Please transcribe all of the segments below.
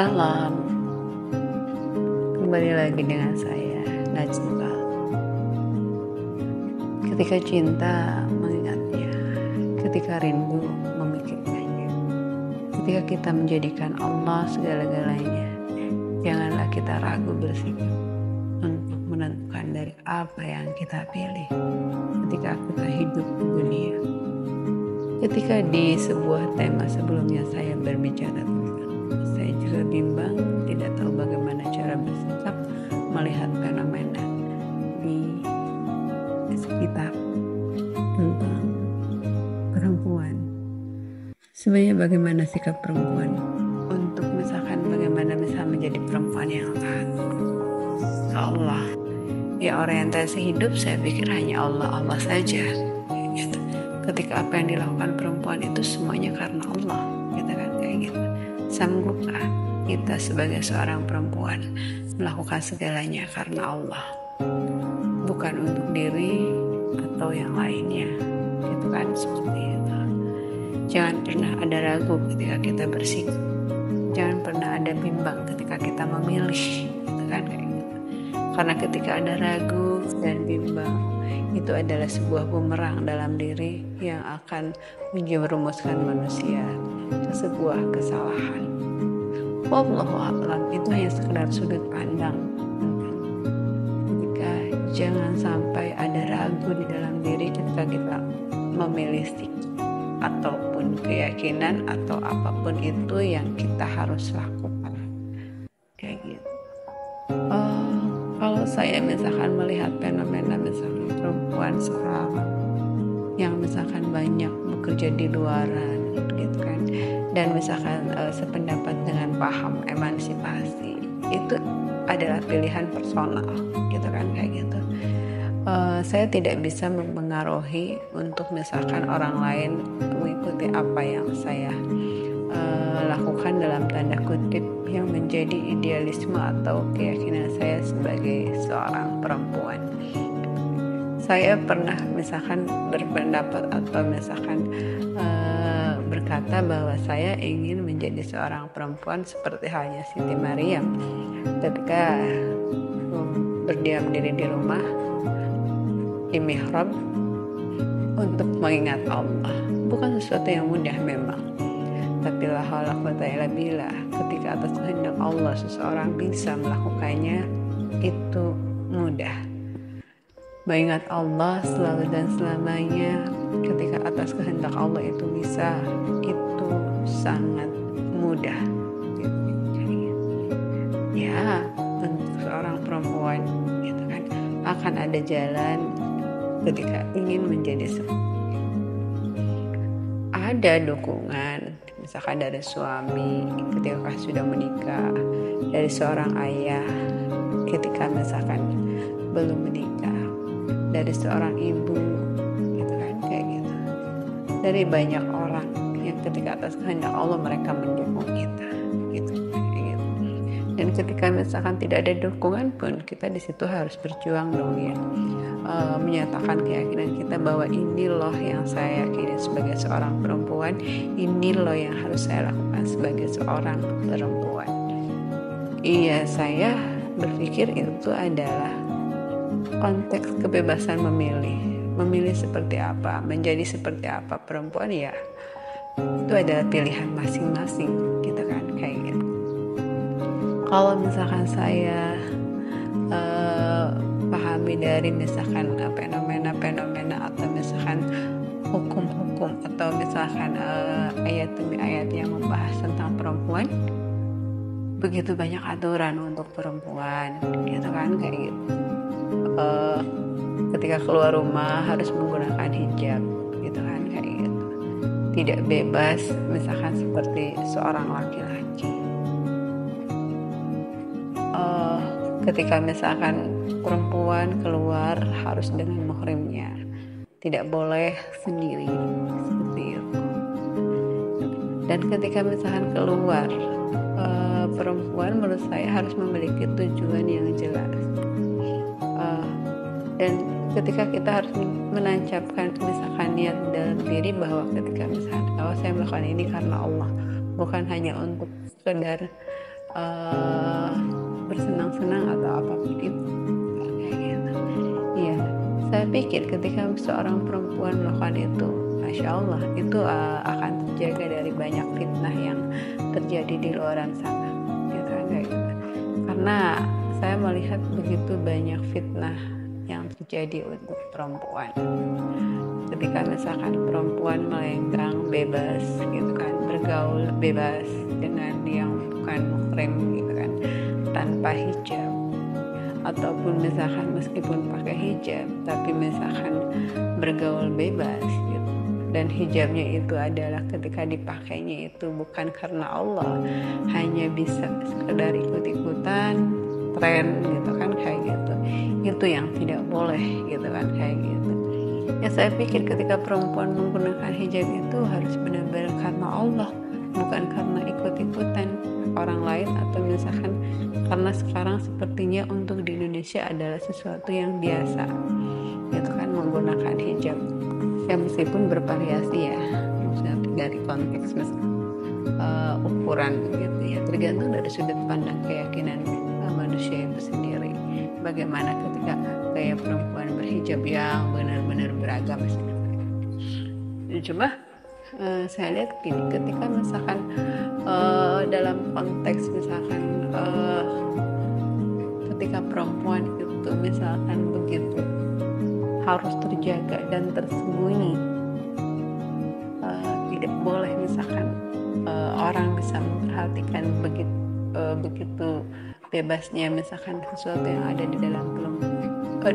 Salam, kembali lagi dengan saya, Najwa. Ketika cinta mengingatnya, ketika rindu memikirkannya, ketika kita menjadikan Allah segala-galanya, janganlah kita ragu bersikap untuk menentukan dari apa yang kita pilih ketika kita hidup di dunia. Ketika di sebuah tema sebelumnya saya berbicara tentang saya juga bimbang, tidak tahu bagaimana cara bersikap melihat fenomena di sekitar tentang perempuan. Sebenarnya bagaimana sikap perempuan untuk misalkan bagaimana bisa menjadi perempuan yang taat Allah. Ya, orientasi hidup saya pikir hanya Allah saja. Gitu. Ketika apa yang dilakukan perempuan itu semuanya karena Allah, gitu kan, kayak gitu. Sanggupkah kita sebagai seorang perempuan melakukan segalanya karena Allah, bukan untuk diri atau yang lainnya, gitu kan, seperti itu. Jangan pernah ada ragu ketika kita bersikap, jangan pernah ada bimbang ketika kita memilih, gitu kan, kayak gitu. Karena ketika ada ragu dan bimbang, itu adalah sebuah bumerang dalam diri yang akan menjerumuskan manusia ke sebuah kesalahan. Wallahu a'lam, itu hanya sekedar sudut pandang. Ketika jangan sampai ada ragu di dalam diri ketika kita memilih sikap ataupun keyakinan atau apapun itu yang kita harus lakukan, kayak gitu. Kalau saya misalkan melihat fenomena misalkan perempuan sekarang yang misalkan banyak bekerja di luaran, gitu kan, dan misalkan sependapat dengan paham emansipasi, itu adalah pilihan personal, gitu kan, kayak gitu. Saya tidak bisa mempengaruhi untuk misalkan orang lain mengikuti apa yang saya lakukan dalam tanda kutip yang menjadi idealisme atau keyakinan saya sebagai seorang perempuan. Saya pernah misalkan berpendapat atau misalkan berkata bahwa saya ingin menjadi seorang perempuan seperti halnya Siti Maryam ketika berdiam diri di rumah di mihrab untuk mengingat Allah. Bukan sesuatu yang mudah memang, tapi la haula quwwata illa billah, ketika atas kehendak Allah seseorang bisa melakukannya, itu mudah. Mengingat Allah selalu dan selamanya ketika atas kehendak Allah itu bisa, itu sangat mudah. Ya, untuk seorang perempuan, gitu kan, akan ada jalan ketika ingin menjadi seperti. Ada dukungan misalkan dari suami ketika sudah menikah, dari seorang ayah ketika misalkan belum menikah, dari seorang ibu, gitu kan, kayak gitu, dari banyak orang yang ketika atas kehendak Allah mereka mendukung kita, gitu, kayak gitu. Dan ketika misalkan tidak ada dukungan pun, kita di situ harus berjuang dong, ya, menyatakan keyakinan kita bahwa ini loh yang saya yakini sebagai seorang perempuan, ini loh yang harus saya lakukan sebagai seorang perempuan. Iya, saya berpikir itu adalah konteks kebebasan memilih seperti apa, menjadi seperti apa perempuan, ya itu adalah pilihan masing-masing, gitu kan, kayak gitu. Kalau misalkan saya pahami dari misalkan fenomena atau misalkan hukum-hukum atau misalkan ayat demi ayat yang membahas tentang perempuan, begitu banyak aturan untuk perempuan, gitu kan, kayak gitu. Ketika keluar rumah harus menggunakan hijab, gitu kan, kayak gitu. Tidak bebas misalkan seperti seorang laki-laki. Ketika misalkan perempuan keluar harus dengan muhrimnya, tidak boleh sendiri, seperti itu. Dan ketika misalkan keluar, perempuan menurut saya harus memiliki tujuan yang jelas. Dan ketika kita harus menancapkan misalkan niat dalam diri bahwa ketika misalkan saya melakukan ini karena Allah, bukan hanya untuk sekedar uh, bersenang-senang atau apapun itu kayak gitu. Iya, saya pikir ketika seorang perempuan melakukan itu, Masya Allah, itu akan terjaga dari banyak fitnah yang terjadi di luaran sana gitu kan, kayak gitu. Karena saya melihat begitu banyak fitnah yang terjadi untuk perempuan ketika misalkan perempuan melenggang bebas gitu kan, bergaul bebas dengan yang bukan muhrim gitu kan, tanpa hijab, ataupun misalkan meskipun pakai hijab tapi misalkan bergaul bebas gitu, dan hijabnya itu adalah ketika dipakainya itu bukan karena Allah, hanya bisa sekedar ikut-ikutan tren gitu kan, kayak gitu. Itu yang tidak boleh gitu kan, kayak gitu. Ya saya pikir ketika perempuan menggunakan hijab itu harus benar-benar karena Allah, bukan karena ikut-ikutan orang lain, atau misalkan karena sekarang sepertinya untuk di Indonesia adalah sesuatu yang biasa gitu kan, menggunakan hijab ya, meskipun bervariasi ya, maksudnya dari konteks ukuran gitu ya, tergantung dari sudut pandang keyakinan manusia itu sendiri, bagaimana ketika kayak perempuan berhijab yang benar-benar beragama. Cuma saya lihat gini, ketika misalkan dalam konteks misalkan ketika perempuan itu misalkan begitu harus terjaga dan tersembunyi, tidak boleh misalkan orang bisa memperhatikan begitu bebasnya misalkan sesuatu yang ada di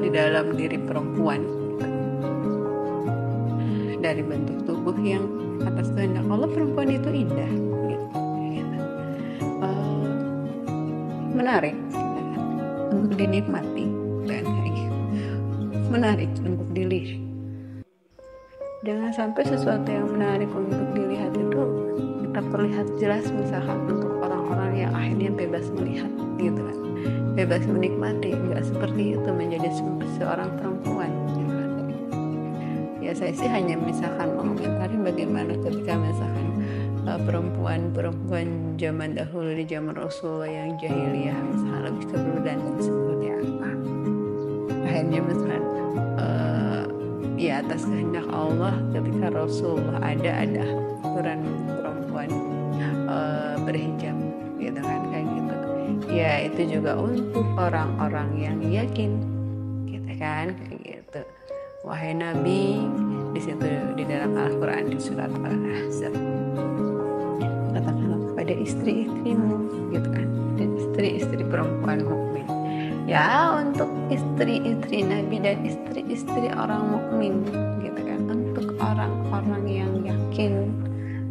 dalam diri perempuan gitu. Dari bentuk tubuh yang atas kehendak Allah, perempuan itu indah gitu. Menarik untuk dinikmati dan menarik untuk dilihat. Jangan sampai sesuatu yang menarik untuk dilihat itu kita perlihat jelas misalkan untuk orang-orang yang akhirnya bebas melihat gitu kan, bebas menikmati. Nggak seperti itu menjadi seorang perempuan gitu kan. Ya saya sih hanya misalkan mengomentari bagaimana ketika misalkan perempuan zaman dahulu di zaman Rasulullah yang jahiliyah misalkan lebih keberdan dan seperti apa, akhirnya misalkan ya atas kehendak Allah ketika Rasulullah ada aturan perempuan berhijab gitu kan, kayak gitu ya. Itu juga untuk orang-orang yang yakin gitu kan, kayak gitu. Wahai Nabi, di situ di dalam Al-Quran di surat Al-Ahzab, katakanlah kepada istri-istrimu gitu kan, dan istri-istri perempuan mukmin. Ya, untuk istri-istri Nabi dan istri-istri orang mukmin gitu kan, untuk orang-orang yang yakin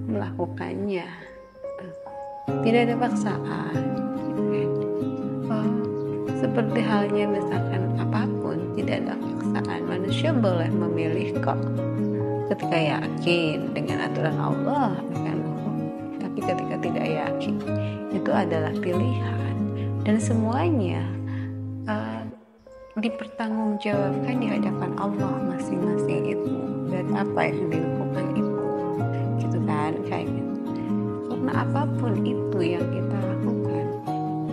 melakukannya, tidak ada paksaan gitu kan. Seperti halnya misalkan apapun, tidak ada paksaan. Manusia boleh memilih kok ketika yakin dengan aturan Allah akan hukum, tapi ketika tidak yakin itu adalah pilihan, dan semuanya dipertanggungjawabkan di hadapan Allah masing-masing itu dan apa yang dilakukan itu gitu kan, kayak gitu. Karena apapun itu yang kita lakukan,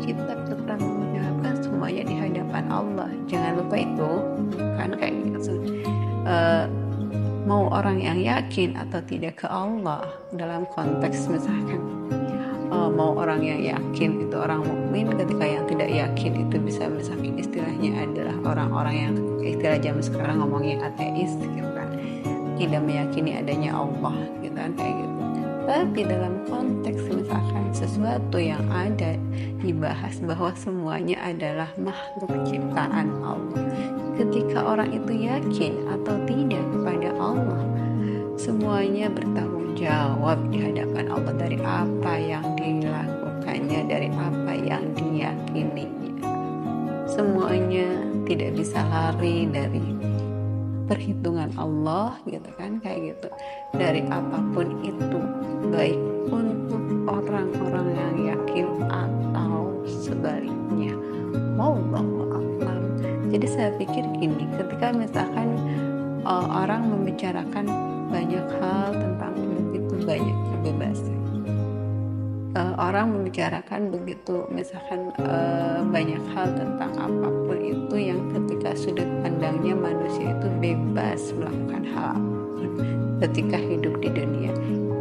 kita bertanggungjawabkan semuanya di hadapan Allah. Jangan lupa itu kan, kayak gitu. Mau orang yang yakin atau tidak ke Allah, dalam konteks misalkan mau orang yang yakin itu orang mukmin, ketika yang tidak yakin itu bisa misalkan istilahnya adalah orang-orang yang istilah zaman sekarang ngomongnya ateis gitu kan, tidak meyakini adanya Allah gitu kan, kayak gitu. Tapi dalam konteks misalkan sesuatu yang ada dibahas bahwa semuanya adalah makhluk ciptaan Allah, ketika orang itu yakin atau tidak kepada Allah, semuanya bertanggung jawab di hadapan Allah dari apa yang dilakukannya, dari apa yang diyakininya. Semuanya tidak bisa lari dari perhitungan Allah gitu kan, kayak gitu. Dari apapun itu, baik untuk orang-orang yang yakin atau sebaliknya. Wallahu a'lam. Jadi saya pikir gini, ketika misalkan orang membicarakan banyak hal tentang begitu banyak kebebasan, orang membicarakan begitu misalkan banyak hal tentang apapun itu yang ketika sudut pandangnya manusia itu bebas melakukan hal apapun ketika hidup di dunia.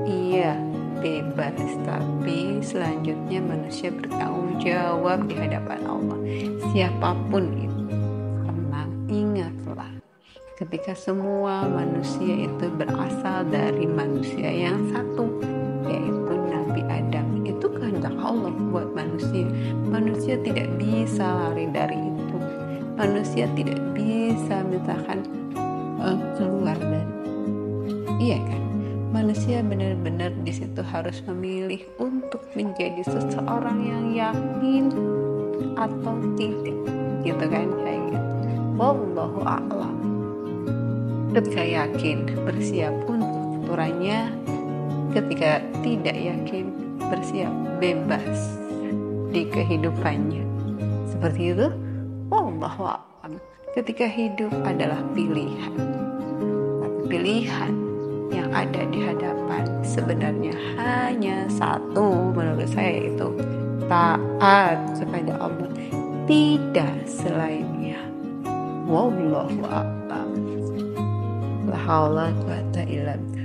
Iya, bebas, tapi selanjutnya manusia bertanggung jawab di hadapan Allah, siapapun itu. Karena ingatlah, ketika semua manusia itu berasal dari manusia yang satu, yaitu Nabi Adam. Itu kehendak Allah buat manusia. Manusia tidak bisa lari dari itu. Manusia tidak bisa misalkan keluar dari. Iya kan? Manusia benar-benar di situ harus memilih untuk menjadi seseorang yang yakin atau tidak, gitu kan, kayak gitu. Wallahu a'lam. Ketika yakin, bersiap untuk aturannya. Ketika tidak yakin, bersiap bebas di kehidupannya. Seperti itu. Wallahu a'lam. Ketika hidup adalah pilihan, tapi pilihan yang ada di hadapan sebenarnya hanya satu menurut saya, yaitu taat kepada Allah, tidak selainnya. Wallahu a'lam. La haula wa la quwwata illa billah.